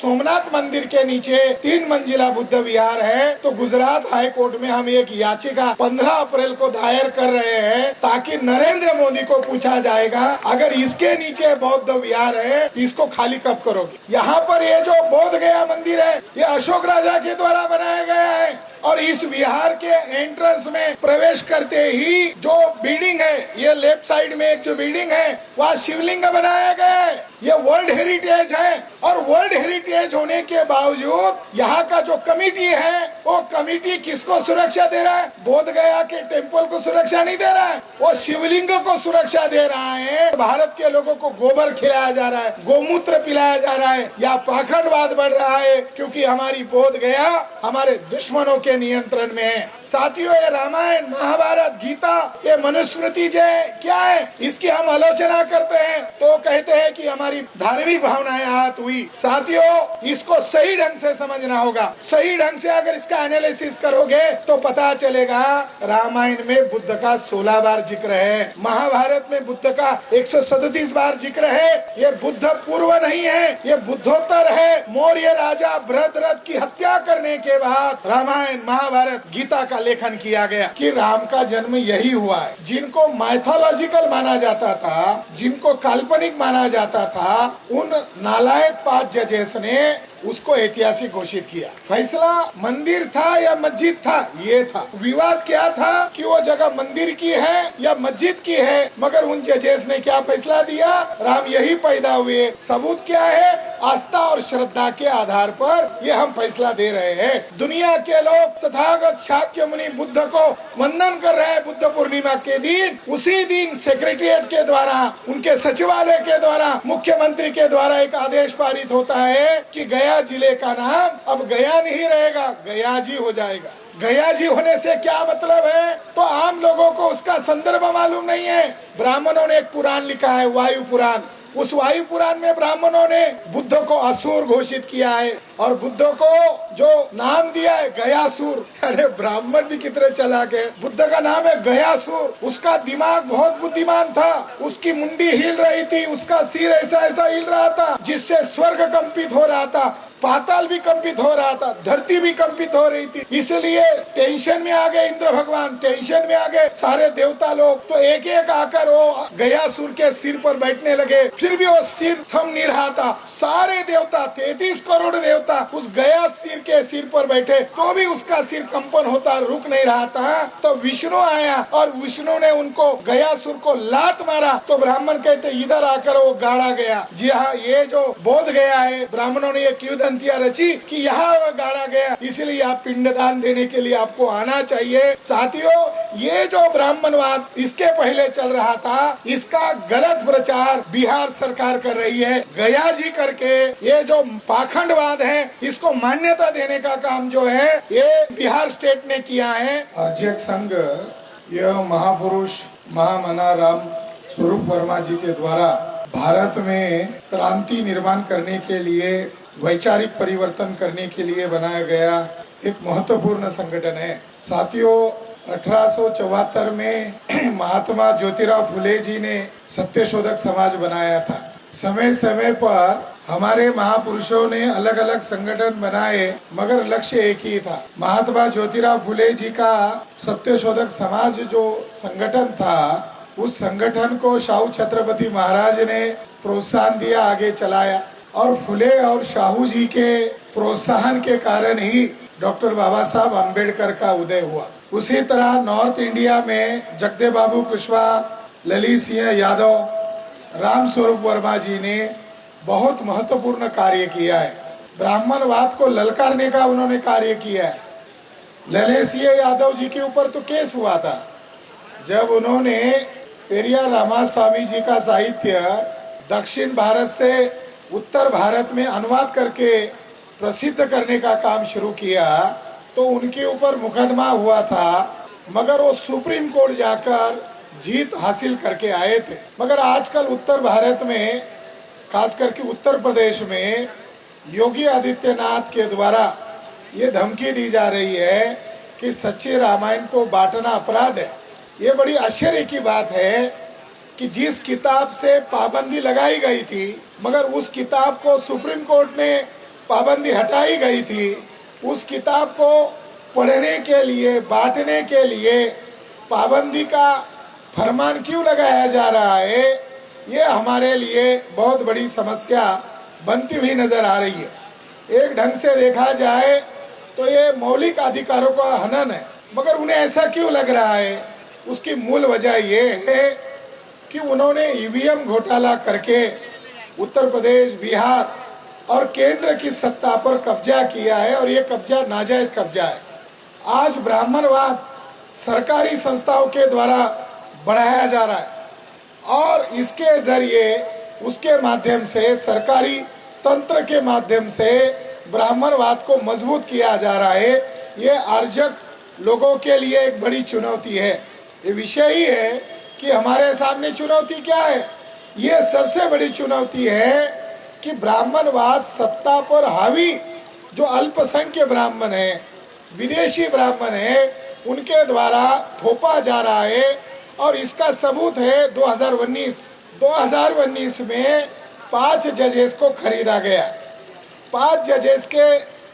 सोमनाथ मंदिर के नीचे 3 मंजिला बुद्ध विहार है, तो गुजरात हाई कोर्ट में हम एक याचिका 15 अप्रैल को दायर कर रहे हैं, ताकि नरेंद्र मोदी को पूछा जाएगा अगर इसके नीचे बौद्ध विहार है इसको खाली कब करोगे। यहाँ पर ये जो बोध गया मंदिर है ये अशोक राजा के द्वारा बनाया गया है, और इस विहार के एंट्रेंस में प्रवेश करते ही जो बिल्डिंग है, ये लेफ्ट साइड में एक जो बिल्डिंग है वहाँ शिवलिंग बनाया गया है। ये वर्ल्ड हेरिटेज है, और वर्ल्ड हेरिटेज होने के बावजूद यहाँ का जो कमिटी है वो कमिटी किसको सुरक्षा दे रहा है? बोध गया के टेम्पल को सुरक्षा नहीं दे रहा है, वो शिवलिंग को सुरक्षा दे रहा है। भारत के लोगों को गोबर खिलाया जा रहा है, गोमूत्र पिलाया जा रहा है, या पाखंडवाद बढ़ रहा है, क्योंकि हमारी बोध गया हमारे दुश्मनों के नियंत्रण में है। साथियों, ये रामायण, महाभारत, गीता, ये मनुस्मृति जो क्या है, इसकी हम आलोचना करते हैं तो कहते हैं कि हमारी धार्मिक भावनाएं आहत हुई। साथियों, इसको सही ढंग से समझना होगा। सही ढंग से अगर इसका एनालिसिस करोगे तो पता चलेगा रामायण में बुद्ध का 16 बार जिक्र है, महाभारत में बुद्ध का 137 बार जिक्र है। ये बुद्ध पूर्व नहीं है, ये बुद्धोत्तर है। मौर्य राजा भरतरथ की हत्या करने के बाद रामायण, महाभारत, गीता का लेखन किया गया कि राम का जन्म यही हुआ है। जिनको माइथोलॉजिकल माना जाता था, जिनको काल्पनिक माना जाता था, उन नालायक 5 जजेस ने उसको ऐतिहासिक घोषित किया। फैसला मंदिर था या मस्जिद था, ये था। विवाद क्या था कि वो जगह मंदिर की है या मस्जिद की है, मगर उन जजेस ने क्या फैसला दिया? राम यही पैदा हुए। सबूत क्या है? आस्था और श्रद्धा के आधार पर ये हम फैसला दे रहे हैं। दुनिया के लोग तथागत शाक्य मुनि बुद्ध को वंदन कर रहे हैं बुद्ध पूर्णिमा के दिन। उसी दिन सेक्रेटरिएट के द्वारा, उनके सचिवालय के द्वारा, मुख्यमंत्री के द्वारा एक आदेश पारित होता है कि गया जिले का नाम अब गया नहीं रहेगा, गया जी हो जाएगा। गया जी होने से क्या मतलब है? तो आम लोगों को उसका संदर्भ मालूम नहीं है। ब्राह्मणों ने एक पुराण लिखा है, वायु पुराण। उस वायु पुराण में ब्राह्मणों ने बुद्ध को असुर घोषित किया है, और बुद्ध को जो नाम दिया है गयासुर। अरे ब्राह्मण भी कितने चालाक है। बुद्ध का नाम है गयासुर। उसका दिमाग बहुत बुद्धिमान था, उसकी मुंडी हिल रही थी, उसका सिर ऐसा ऐसा हिल रहा था जिससे स्वर्ग कंपित हो रहा था, पाताल भी कंपित हो रहा था, धरती भी कंपित हो रही थी। इसलिए टेंशन में आ गए इंद्र भगवान, टेंशन में आ गए सारे देवता लोग। तो एक एक आकर वो गयासुर के सिर पर बैठने लगे, फिर भी वो सिर थम नहीं रहा था। सारे देवता, 33 करोड़ देवता उस गया सिर के सिर पर बैठे, तो भी उसका सिर कंपन होता रुक नहीं रहा था। तो विष्णु आया और विष्णु ने उनको गयासुर को लात मारा। तो ब्राह्मण कहते इधर आकर वो गाड़ा गया। जी हाँ, ये जो बोध गया है, ब्राह्मणों ने ये किंवदंतियां रची कि यहाँ वो गाड़ा गया, इसलिए आप पिंडदान देने के लिए आपको आना चाहिए। साथियों, ये जो ब्राह्मणवाद इसके पहले चल रहा था, इसका गलत प्रचार बिहार सरकार कर रही है। गया जी करके ये जो पाखंडवाद है इसको मान्यता देने का काम जो है ये बिहार स्टेट ने किया है। अर्जक संघ, यह महापुरुष महामना राम स्वरूप वर्मा जी के द्वारा भारत में क्रांति निर्माण करने के लिए, वैचारिक परिवर्तन करने के लिए बनाया गया एक महत्वपूर्ण संगठन है। साथियों, 1874 में महात्मा ज्योतिराव फुले जी ने सत्यशोधक समाज बनाया था। समय समय पर हमारे महापुरुषों ने अलग अलग संगठन बनाए, मगर लक्ष्य एक ही था। महात्मा ज्योतिराव फुले जी का सत्यशोधक समाज जो संगठन था, उस संगठन को शाहू छत्रपति महाराज ने प्रोत्साहन दिया, आगे चलाया, और फुले और शाहू जी के प्रोत्साहन के कारण ही डॉक्टर बाबा साहब अम्बेडकर का उदय हुआ। उसी तरह नॉर्थ इंडिया में जगदेव बाबू कुशवाहा, ललित सिंह यादव, राम स्वरूप वर्मा जी ने बहुत महत्वपूर्ण कार्य किया है। ब्राह्मणवाद को ललकारने का उन्होंने कार्य किया है। ललित सिंह यादव जी के ऊपर तो केस हुआ था जब उन्होंने पेरियार रामास्वामी जी का साहित्य दक्षिण भारत से उत्तर भारत में अनुवाद करके प्रसिद्ध करने का काम शुरू किया, तो उनके ऊपर मुकदमा हुआ था, मगर वो सुप्रीम कोर्ट जाकर जीत हासिल करके आए थे। मगर आजकल उत्तर भारत में, खास करके उत्तर प्रदेश में योगी आदित्यनाथ के द्वारा ये धमकी दी जा रही है कि सच्चे रामायण को बांटना अपराध है। ये बड़ी आश्चर्य की बात है कि जिस किताब से पाबंदी लगाई गई थी, मगर उस किताब को सुप्रीम कोर्ट ने पाबंदी हटाई गई थी, उस किताब को पढ़ने के लिए, बांटने के लिए पाबंदी का फरमान क्यों लगाया जा रहा है, ये हमारे लिए बहुत बड़ी समस्या बनती हुई नजर आ रही है। एक ढंग से देखा जाए तो ये मौलिक अधिकारों का हनन है, मगर उन्हें ऐसा क्यों लग रहा है? उसकी मूल वजह ये है कि उन्होंने ईवीएम घोटाला करके उत्तर प्रदेश, बिहार और केंद्र की सत्ता पर कब्जा किया है, और ये कब्जा नाजायज कब्जा है। आज ब्राह्मणवाद सरकारी संस्थाओं के द्वारा बढ़ाया जा रहा है और इसके जरिए, उसके माध्यम से, सरकारी तंत्र के माध्यम से ब्राह्मणवाद को मजबूत किया जा रहा है। ये आर्जक लोगों के लिए एक बड़ी चुनौती है। ये विषय ही है कि हमारे सामने चुनौती क्या है। ये सबसे बड़ी चुनौती है कि ब्राह्मणवाद सत्ता पर हावी जो अल्पसंख्य ब्राह्मण है, विदेशी ब्राह्मण है, उनके द्वारा थोपा जा रहा है। और इसका सबूत है 2019 में 5 जजेस को खरीदा गया। 5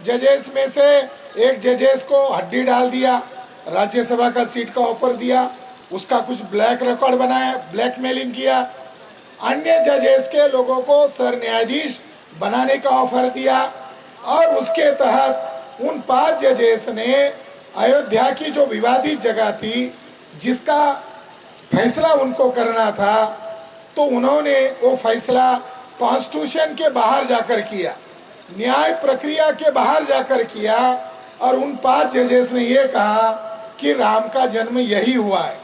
जजेस में से एक जजेस को हड्डी डाल दिया, राज्यसभा का सीट का ऑफर दिया, उसका कुछ ब्लैक रिकॉर्ड बनाया, ब्लैकमेलिंग किया। अन्य जजेस के लोगों को सर न्यायाधीश बनाने का ऑफर दिया, और उसके तहत उन 5 जजेस ने अयोध्या की जो विवादित जगह थी, जिसका फैसला उनको करना था, तो उन्होंने वो फैसला कॉन्स्टिट्यूशन के बाहर जाकर किया, न्याय प्रक्रिया के बाहर जाकर किया। और उन 5 जजेस ने ये कहा कि राम का जन्म यही हुआ है।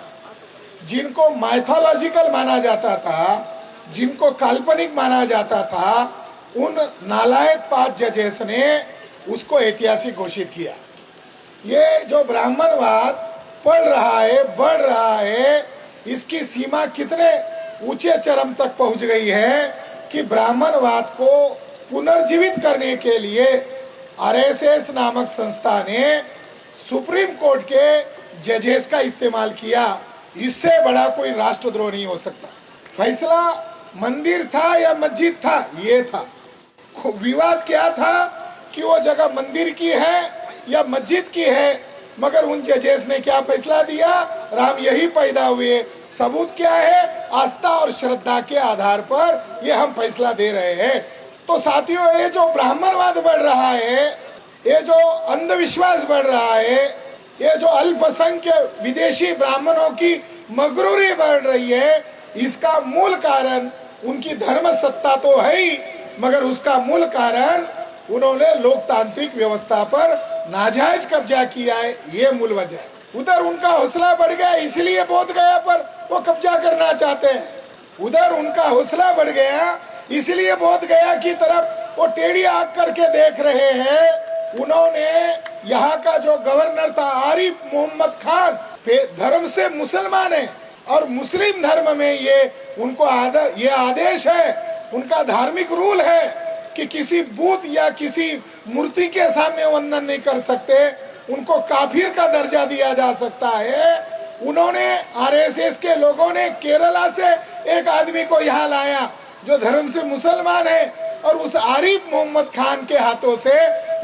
जिनको माइथोलॉजिकल माना जाता था, जिनको काल्पनिक माना जाता था, उन नालायक 5 जजेस ने उसको ऐतिहासिक घोषित किया। ये जो ब्राह्मणवाद पढ़ रहा है, बढ़ रहा है, इसकी सीमा कितने ऊंचे चरम तक पहुंच गई है कि ब्राह्मणवाद को पुनर्जीवित करने के लिए आरएसएस नामक संस्था ने सुप्रीम कोर्ट के जजेस का इस्तेमाल किया। इससे बड़ा कोई राष्ट्रद्रोह नहीं हो सकता। फैसला मंदिर था या मस्जिद था, ये था। विवाद क्या था कि वो जगह मंदिर की है या मस्जिद की है, मगर उन जजेस ने क्या फैसला दिया? राम यही पैदा हुए। सबूत क्या है? आस्था और श्रद्धा के आधार पर ये हम फैसला दे रहे हैं। तो साथियों, ये जो ब्राह्मणवाद बढ़ रहा है, ये जो अंधविश्वास बढ़ रहा है, ये जो अल्पसंख्य विदेशी ब्राह्मणों की मगरूरी बढ़ रही है, इसका मूल कारण उनकी धर्म सत्ता तो है ही, मगर उसका मूल कारण उन्होंने लोकतांत्रिक व्यवस्था पर नाजायज कब्जा किया है। ये मूल वजह है। उधर उनका हौसला बढ़ गया, इसलिए बोध गया पर वो कब्जा करना चाहते हैं। उधर उनका हौसला बढ़ गया, इसलिए बोध गया की तरफ वो टेढ़ी आंख करके देख रहे हैं। उन्होंने यहाँ का जो गवर्नर था आरिफ मोहम्मद खान, धर्म से मुसलमान है और मुस्लिम धर्म में ये उनको ये आदेश है, उनका धार्मिक रूल है कि किसी बुत या किसी मूर्ति के सामने वंदन नहीं कर सकते, उनको काफिर का दर्जा दिया जा सकता है। उन्होंने, आरएसएस के लोगों ने केरला से एक आदमी को यहाँ लाया जो धर्म से मुसलमान है, और उस आरिफ मोहम्मद खान के हाथों से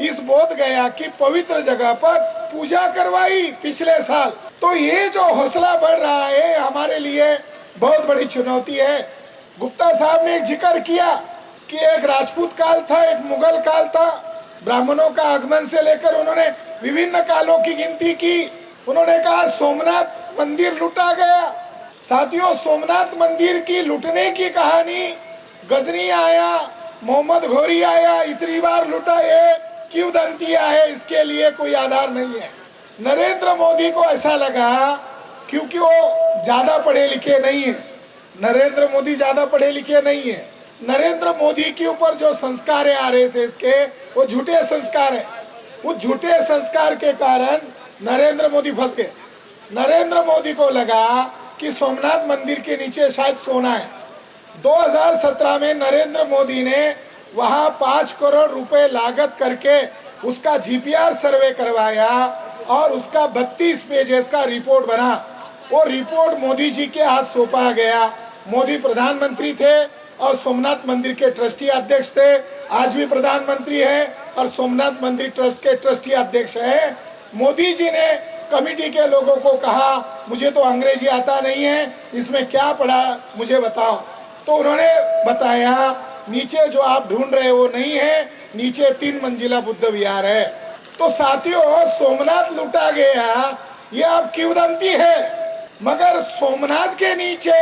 इस बोध गया की पवित्र जगह पर पूजा करवाई पिछले साल। तो ये जो हौसला बढ़ रहा है हमारे लिए बहुत बड़ी चुनौती है। गुप्ता साहब ने जिक्र किया कि एक राजपूत काल था, एक मुगल काल था। ब्राह्मणों का आगमन से लेकर उन्होंने विभिन्न कालों की गिनती की। उन्होंने कहा सोमनाथ मंदिर लूटा गया। साथियों, सोमनाथ मंदिर की लूटने की कहानी गजनी आया, मोहम्मद घोरी आया, इतनी बार लूटा, ये किंवदंतियां है, इसके लिए कोई आधार नहीं है। नरेंद्र मोदी को ऐसा लगा क्योंकि वो ज्यादा पढ़े लिखे नहीं है। नरेंद्र मोदी ज्यादा पढ़े लिखे नहीं है। नरेंद्र मोदी के ऊपर जो संस्कार है आरएसएस के, वो झूठे संस्कार है। उस झूठे संस्कार के कारण नरेंद्र मोदी फंस गए। नरेंद्र मोदी को लगा कि सोमनाथ मंदिर के नीचे शायद सोना है। 2017 में नरेंद्र मोदी ने वहां 5 करोड़ रुपए लागत करके उसका जीपीआर सर्वे करवाया और उसका 32 पेजेस का रिपोर्ट बना। वो रिपोर्ट मोदी जी के हाथ सौंपा गया। मोदी प्रधानमंत्री थे, और सोमनाथ मंदिर के ट्रस्टी अध्यक्ष थे, आज भी प्रधानमंत्री है और सोमनाथ मंदिर ट्रस्ट के ट्रस्टी अध्यक्ष है। मोदी जी ने कमेटी के लोगों को कहा मुझे तो अंग्रेजी आता नहीं है, इसमें क्या पढ़ा मुझे बताओ। तो उन्होंने बताया नीचे जो आप ढूंढ रहे वो नहीं है, नीचे 3 मंजिला बुद्ध विहार है। तो साथियों, सोमनाथ लूटा गया ये अब किंवदंती है, मगर सोमनाथ के नीचे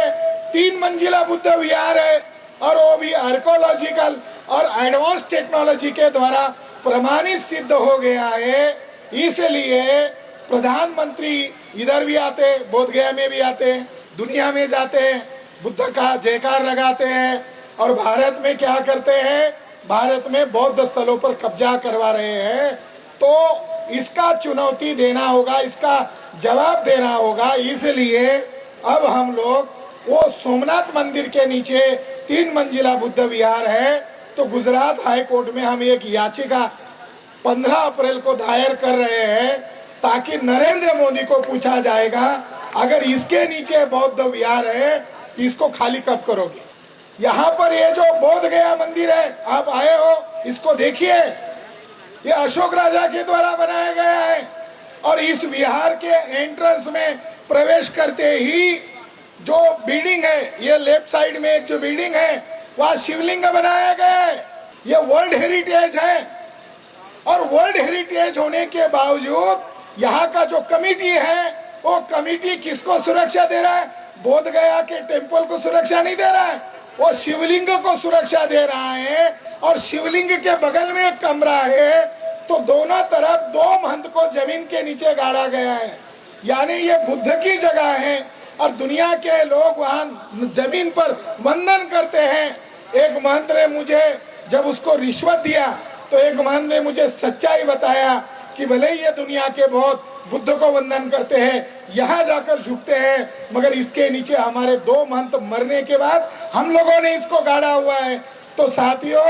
3 मंजिला बुद्ध विहार है और वो भी आर्कोलॉजिकल और एडवांस टेक्नोलॉजी के द्वारा प्रमाणित सिद्ध हो गया है। इसलिए प्रधानमंत्री इधर भी आते, बोधगया में भी आते, दुनिया में जाते, बुद्ध का जयकार लगाते हैं और भारत में क्या करते हैं, भारत में बौद्ध स्थलों पर कब्जा करवा रहे हैं। तो इसका चुनौती देना होगा, इसका जवाब देना होगा। इसलिए अब हम लोग वो सोमनाथ मंदिर के नीचे 3 मंजिला बुद्ध विहार है, तो गुजरात हाई कोर्ट में हम एक याचिका 15 अप्रैल को दायर कर रहे हैं ताकि नरेंद्र मोदी को पूछा जाएगा अगर इसके नीचे बौद्ध विहार है इसको खाली कब करोगे। यहाँ पर ये जो बोध गया मंदिर है, आप आए हो, इसको देखिए, ये अशोक राजा के द्वारा बनाया गया है और इस विहार के एंट्रेंस में प्रवेश करते ही जो बिल्डिंग है, ये लेफ्ट साइड में एक जो बिल्डिंग है वहाँ शिवलिंग बनाया गया है। ये वर्ल्ड हेरिटेज है और वर्ल्ड हेरिटेज होने के बावजूद यहाँ का जो कमिटी है वो कमिटी किसको सुरक्षा दे रहा है, बोध गया के टेम्पल को सुरक्षा नहीं दे रहा है, वो शिवलिंग को सुरक्षा दे रहा है। और शिवलिंग के बगल में एक कमरा है, तो दोनों तरफ 2 महंत को जमीन के नीचे गाड़ा गया है, यानी ये बुद्ध की जगह है और दुनिया के लोग वहाँ जमीन पर वंदन करते हैं। एक महंत ने मुझे जब उसको रिश्वत दिया तो एक महंत ने मुझे सच्चाई बताया कि भले ही ये दुनिया के बहुत बुद्ध को वंदन करते हैं, यहाँ जाकर झुकते हैं, मगर इसके नीचे हमारे 2 महंत मरने के बाद हम लोगों ने इसको गाड़ा हुआ है। तो साथियों,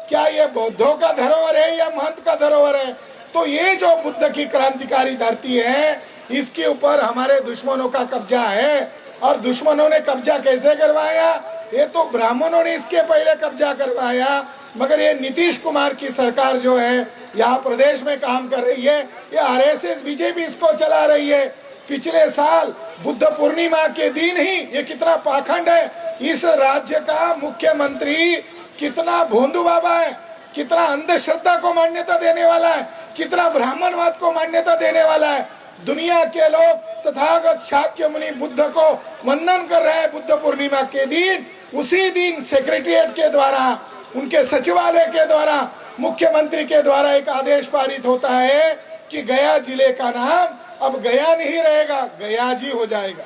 क्या ये बौद्धों का धरोहर है या महंत का धरोहर है? तो ये जो बुद्ध की क्रांतिकारी धरती है, इसके ऊपर हमारे दुश्मनों का कब्जा है। और दुश्मनों ने कब्जा कैसे करवाया? ये तो ब्राह्मणों ने इसके पहले कब्जा करवाया, मगर ये नीतीश कुमार की सरकार जो है यहाँ प्रदेश में काम कर रही है, ये आरएसएस बीजेपी इसको चला रही है। पिछले साल बुद्ध पूर्णिमा के दिन ही ये कितना पाखंड है, इस राज्य का मुख्यमंत्री कितना भोंदू बाबा है, कितना अंधश्रद्धा को मान्यता देने वाला है, कितना ब्राह्मणवाद को मान्यता देने वाला है। दुनिया के लोग तथागत शाक्य मुनि बुद्ध को वंदन कर रहे हैं बुद्ध पूर्णिमा के दिन। उसी दिन सेक्रेटरिएट के द्वारा, उनके सचिवालय के द्वारा, मुख्यमंत्री के द्वारा एक आदेश पारित होता है कि गया जिले का नाम अब गया नहीं रहेगा, गयाजी हो जाएगा।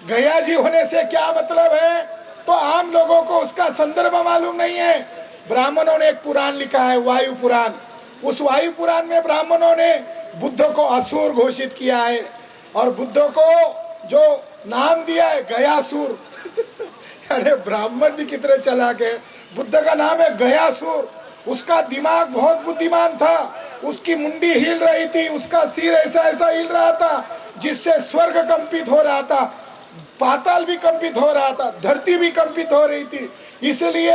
गयाजी होने से क्या मतलब है? तो आम लोगों को उसका संदर्भ मालूम नहीं है। ब्राह्मणों ने एक पुराण लिखा है, वायु पुराण। उस वायु पुराण में ब्राह्मणों ने बुद्ध को असुर घोषित किया है और बुद्ध को जो नाम दिया है गयासुर। अरे ब्राह्मण भी कितने चालाक है। बुद्ध का नाम है गयासुर। उसका दिमाग बहुत बुद्धिमान था, उसकी मुंडी हिल रही थी, उसका सिर ऐसा ऐसा हिल रहा था जिससे स्वर्ग कंपित हो रहा था, पाताल भी कंपित हो रहा था, धरती भी कंपित हो रही थी। इसलिए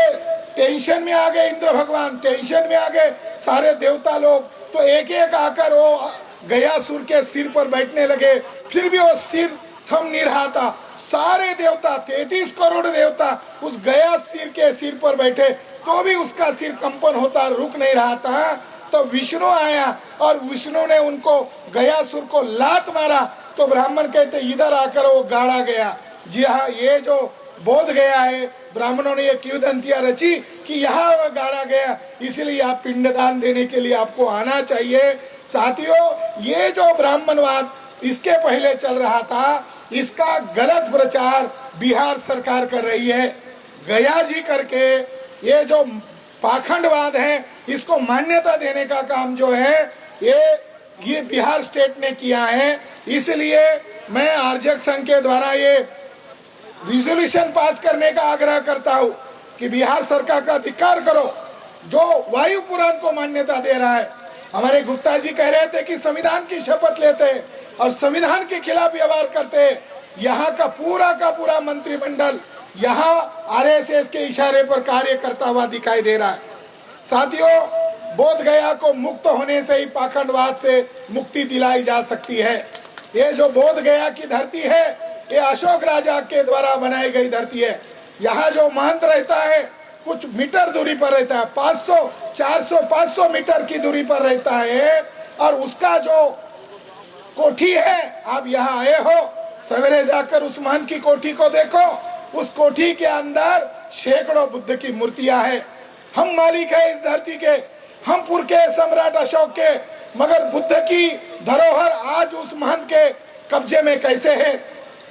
टेंशन में आ गए इंद्र भगवान, टेंशन में आ गए सारे देवता लोग। तो एक एक आकर वो गयासुर के सिर पर बैठने लगे, फिर भी वो सिर थम नहीं रहा था। सारे देवता 33 करोड़ देवता उस गया सिर के सिर पर बैठे, तो भी उसका सिर कंपन होता रुक नहीं रहा था। तो विष्णु आया और विष्णु ने उनको गयासुर को लात मारा। तो ब्राह्मण कहते इधर आकर वो गाड़ा गया। जी हाँ, ये जो बोध गया है, ब्राह्मणों ने ये किंवदंतियां रची कि यहाँ वह गाड़ा गया, इसलिए आप पिंडदान देने के लिए आपको आना चाहिए। साथियों, ये जो ब्राह्मणवाद इसके पहले चल रहा था, इसका गलत प्रचार बिहार सरकार कर रही है। गया जी करके ये जो पाखंडवाद है, इसको मान्यता देने का काम जो है ये बिहार स्टेट ने किया है। इसलिए मैं आर्जक संघ के द्वारा ये रिजोल्यूशन पास करने का आग्रह करता हूँ कि बिहार सरकार का धिक्कार करो जो वायु पुराण को मान्यता दे रहा है। हमारे गुप्ता जी कह रहे थे कि संविधान की शपथ लेते और संविधान के खिलाफ व्यवहार करते। यहाँ का पूरा मंत्रिमंडल यहाँ आरएसएस के इशारे पर कार्य करता हुआ दिखाई दे रहा है। साथियों, बोध गया को मुक्त होने से ही पाखंडवाद से मुक्ति दिलाई जा सकती है। ये जो बोध गया की धरती है, ये अशोक राजा के द्वारा बनाई गई धरती है। यहाँ जो महंत रहता है कुछ मीटर दूरी पर रहता है, 500, 400, 500 मीटर की दूरी पर रहता है, और उसका जो कोठी है, आप यहाँ आए हो, सवेरे जाकर उस महंत की कोठी को देखो, उस कोठी के अंदर सैकड़ों बुद्ध की मूर्तियां हैं। हम मालिक है इस धरती के, हम पुर के सम्राट अशोक के, मगर बुद्ध की धरोहर आज उस महंत के कब्जे में कैसे है?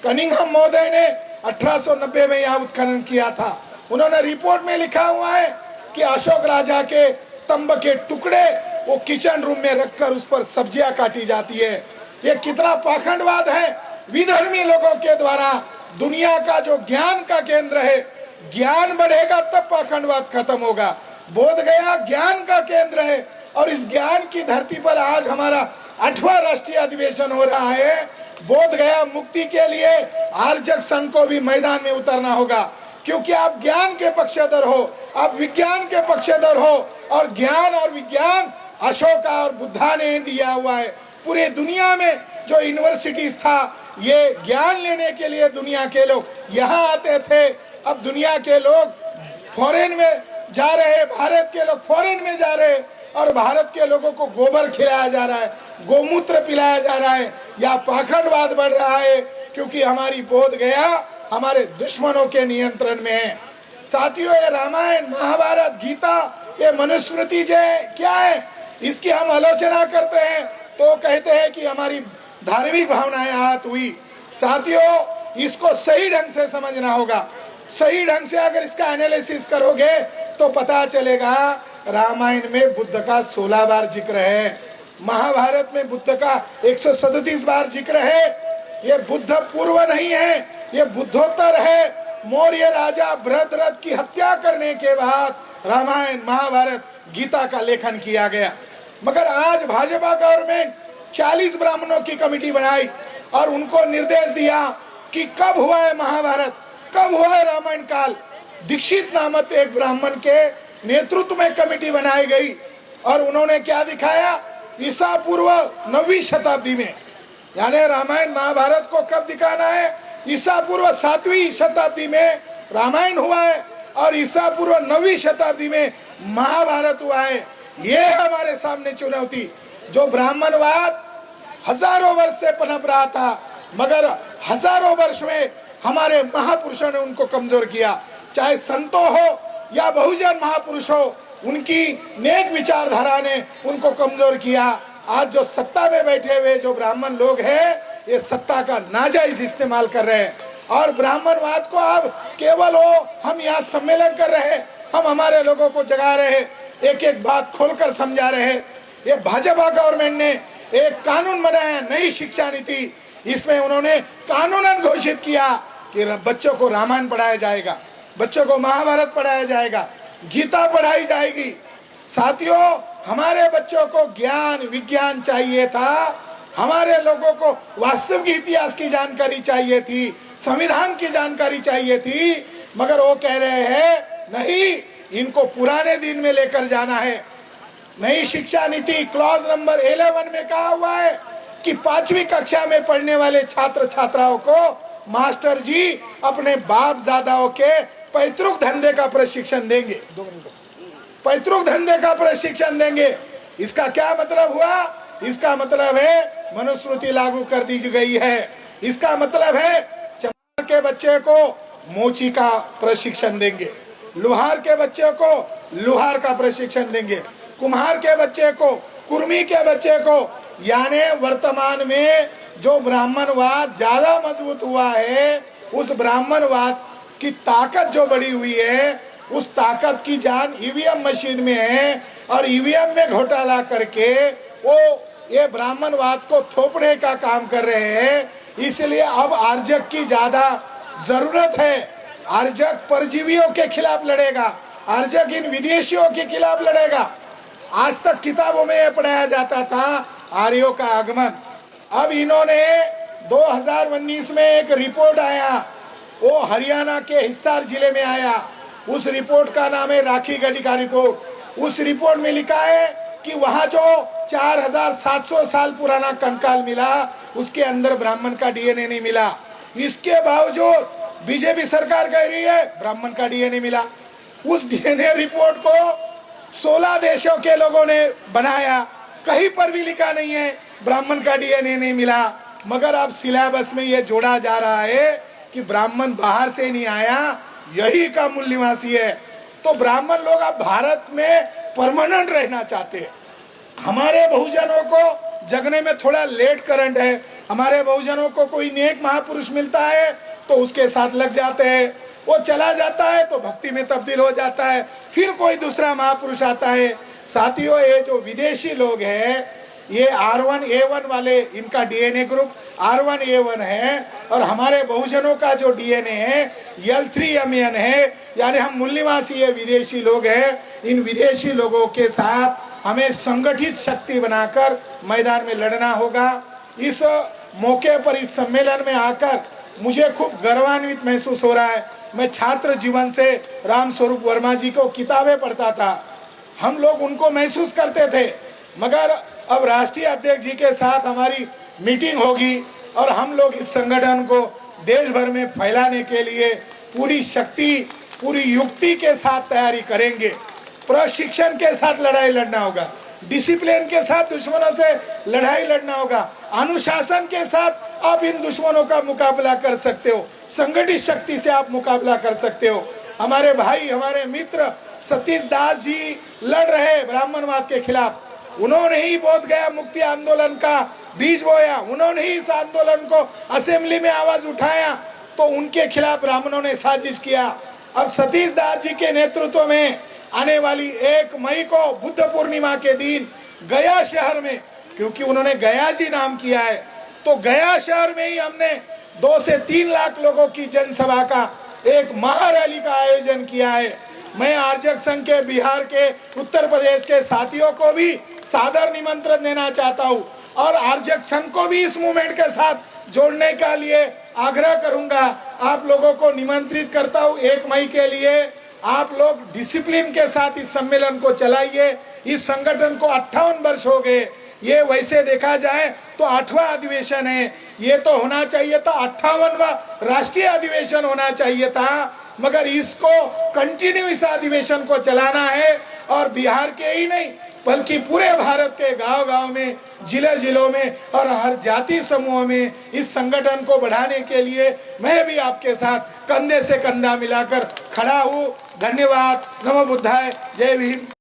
कनिंघम महोदय ने 1890 में यहाँ उत्खनन किया था। उन्होंने रिपोर्ट में लिखा हुआ है कि अशोक राजा के स्तंभ के टुकड़े वो किचन रूम में रखकर उस पर सब्जियां काटी जाती है। ये कितना पाखंडवाद है! विधर्मी लोगों के द्वारा दुनिया का जो ज्ञान का केंद्र है, ज्ञान बढ़ेगा तब पाखंडवाद खत्म होगा। बोध गया ज्ञान का केंद्र है, और इस ज्ञान की धरती पर आज हमारा 8वां राष्ट्रीय अधिवेशन हो रहा है। बोध गया मुक्ति के लिए आर्जक संघ को भी मैदान में उतरना होगा, क्योंकि आप ज्ञान के पक्षधर हो, आप विज्ञान के पक्षधर हो, और ज्ञान और विज्ञान अशोका और बुद्धा ने दिया हुआ है। पूरे दुनिया में जो यूनिवर्सिटीज था, ये ज्ञान लेने के लिए दुनिया के लोग यहाँ आते थे। अब दुनिया के लोग फॉरेन में जा रहे हैं, भारत के लोग फॉरेन में जा रहे हैं, और भारत के लोगों को गोबर खिलाया जा रहा है, गोमूत्र पिलाया जा रहा है, या पाखंडवाद बढ़ रहा है, क्योंकि हमारी बोध गया हमारे दुश्मनों के नियंत्रण में है। साथियों, ये रामायण, महाभारत, गीता, ये मनुस्मृति जो क्या है, इसकी हम आलोचना करते हैं तो कहते हैं कि हमारी धार्मिक भावनाएं आहत हुई। साथियों, इसको सही ढंग से समझना होगा। सही ढंग से अगर इसका एनालिसिस करोगे तो पता चलेगा रामायण में बुद्ध का 16 बार जिक्र है, महाभारत में बुद्ध का 137 बार जिक्र है। ये बुद्ध पूर्व नहीं है, ये बुद्धोत्तर है। मौर्य राजा भरतरथ की हत्या करने के बाद रामायण, महाभारत, गीता का लेखन किया गया। मगर आज भाजपा गवर्नमेंट 40 ब्राह्मणों की कमेटी बनाई और उनको निर्देश दिया कि कब हुआ है महाभारत, कब हुआ है रामायण काल। दीक्षित नामक एक ब्राह्मण के नेतृत्व में कमेटी बनाई गई, और उन्होंने क्या दिखाया, ईसा पूर्व 9वीं शताब्दी में, यानी रामायण महाभारत को कब दिखाना है, ईसा पूर्व 7वीं शताब्दी में रामायण हुआ है, और ईसा पूर्व 9वीं शताब्दी में महाभारत हुआ है। ये हमारे सामने चुनौती, जो ब्राह्मणवाद हजारों वर्ष से पनप रहा था, मगर हजारों वर्ष में हमारे महापुरुषों ने उनको कमजोर किया। चाहे संतों हो या बहुजन महापुरुष हो, उनकी नेक विचारधारा ने उनको कमजोर किया। आज जो सत्ता में बैठे हुए जो ब्राह्मण लोग हैं, ये सत्ता का नाजायज इस्तेमाल कर रहे हैं, और ब्राह्मणवाद को अब केवल हो हम यहाँ सम्मेलन कर रहे हैं, हम हमारे लोगों को जगा रहे हैं, एक एक बात खोलकर समझा रहे हैं। ये भाजपा गवर्नमेंट ने एक कानून बनाया, नई शिक्षा नीति, इसमें उन्होंने कानूनन घोषित किया कि बच्चों को रामायण पढ़ाया जाएगा, बच्चों को महाभारत पढ़ाया जाएगा, गीता पढ़ाई जाएगी। साथियों, हमारे बच्चों को ज्ञान विज्ञान चाहिए था, हमारे लोगों को वास्तविक इतिहास की जानकारी चाहिए थी, संविधान की जानकारी चाहिए थी, मगर वो कह रहे हैं नहीं, इनको पुराने दिन में लेकर जाना है। नई शिक्षा नीति क्लॉज नंबर 11 में कहा हुआ है कि 5वीं कक्षा में पढ़ने वाले छात्र छात्राओं को मास्टर जी अपने बाप दादाओं के पैतृक धंधे का प्रशिक्षण देंगे, पैतृक धंधे का प्रशिक्षण देंगे। इसका क्या मतलब हुआ? इसका मतलब है मनुस्मृति लागू कर दी गई है। इसका मतलब है चमार के बच्चे को मोची का प्रशिक्षण देंगे, लोहार के बच्चे को लोहार का प्रशिक्षण देंगे, कुम्हार के बच्चे को, कुर्मी के बच्चे को। यानी वर्तमान में जो ब्राह्मणवाद ज्यादा मजबूत हुआ है, उस ब्राह्मणवाद की ताकत जो बढ़ी हुई है, उस ताकत की जान ईवीएम मशीन में है, और ईवीएम में घोटाला करके वो ये ब्राह्मणवाद को थोपने का काम कर रहे हैं। इसलिए अब आर्जक की ज्यादा जरूरत है। आर्जक परजीवियों के खिलाफ लड़ेगा, आर्जक इन विदेशियों के खिलाफ लड़ेगा। आज तक किताबों में यह पढ़ाया जाता था आर्यों का आगमन। अब इन्होंने 2019 में एक रिपोर्ट आया वो हरियाणा के हिसार जिले में आया। उस रिपोर्ट का नाम है राखी गढ़ी का रिपोर्ट। उस रिपोर्ट में लिखा है कि वहां जो 4700 साल पुराना कंकाल मिला उसके अंदर ब्राह्मण का डीएनए नहीं मिला। इसके बावजूद बीजेपी सरकार कह रही है ब्राह्मण का डीएनए मिला। उस डीएनए रिपोर्ट को 16 देशों के लोगों ने बनाया, कहीं पर भी लिखा नहीं है ब्राह्मण का डीएनए नहीं मिला। मगर अब सिलेबस में ये जोड़ा जा रहा है कि ब्राह्मण बाहर से नहीं आया, यही का मूल निवासी है। तो ब्राह्मण लोग अब भारत में परमानेंट रहना चाहते हैं। हमारे बहुजनों को जगने में थोड़ा लेट करंट है। हमारे बहुजनों को कोई नेक महापुरुष मिलता है तो उसके साथ लग जाते हैं, वो चला जाता है तो भक्ति में तब्दील हो जाता है, फिर कोई दूसरा महापुरुष आता है। साथियों, ये जो विदेशी लोग हैं, ये R1A1 वाले, इनका डीएनए ग्रुप R1A1 है और हमारे बहुजनों का जो डीएनए है L3MN है, यानी हम मूल निवासी है, विदेशी लोग हैं। इन विदेशी लोगों के साथ हमें संगठित शक्ति बनाकर मैदान में लड़ना होगा। इस मौके पर, इस सम्मेलन में आकर मुझे खूब गर्वान्वित महसूस हो रहा है। मैं छात्र जीवन से राम स्वरूप वर्मा जी को किताबें पढ़ता था, हम लोग उनको महसूस करते थे। मगर अब राष्ट्रीय अध्यक्ष जी के साथ हमारी मीटिंग होगी और हम लोग इस संगठन को देश भर में फैलाने के लिए पूरी शक्ति, पूरी युक्ति के साथ तैयारी करेंगे। प्रशिक्षण के साथ लड़ाई लड़ना होगा, डिसिप्लिन के साथ दुश्मनों से लड़ाई लड़ना होगा, अनुशासन के साथ आप इन दुश्मनों का मुकाबला कर सकते हो, संगठित शक्ति से आप मुकाबला कर सकते हो। हमारे भाई, हमारे मित्र सतीश दास जी लड़ रहे ब्राह्मणवाद के खिलाफ। उन्होंने ही बोध गया मुक्ति आंदोलन का बीज बोया, उन्होंने ही इस आंदोलन को असेंबली में आवाज उठाया, तो उनके खिलाफ ब्राह्मणों ने साजिश किया। अब सतीश दास जी के नेतृत्व में आने वाली 1 मई को बुद्ध पूर्णिमा के दिन गया शहर में, क्योंकि उन्होंने गया जी नाम किया है, तो गया शहर में ही हमने 2 से 3 लाख लोगों की जनसभा का एक महारैली का आयोजन किया है। मैं आर्यक संघ के बिहार के, उत्तर प्रदेश के साथियों को भी सादर निमंत्रण देना चाहता हूं और आर्यक संघ को भी इस मूवमेंट के साथ जोड़ने के लिए आग्रह करूंगा। आप लोगों को निमंत्रित करता हूं 1 मई के लिए। आप लोग डिसिप्लिन के साथ इस सम्मेलन को चलाइए। इस संगठन को 58 वर्ष हो गए। ये वैसे देखा जाए तो 8वां अधिवेशन है, ये तो होना चाहिए था 58वां राष्ट्रीय अधिवेशन होना चाहिए था, मगर इसको कंटिन्यू इस अधिवेशन को चलाना है और बिहार के ही नहीं बल्कि पूरे भारत के गांव-गांव में, जिलों में और हर जाति समूह में इस संगठन को बढ़ाने के लिए मैं भी आपके साथ कंधे से कंधा मिलाकर खड़ा हूँ। धन्यवाद। नमो बुद्धाय। जय भीम।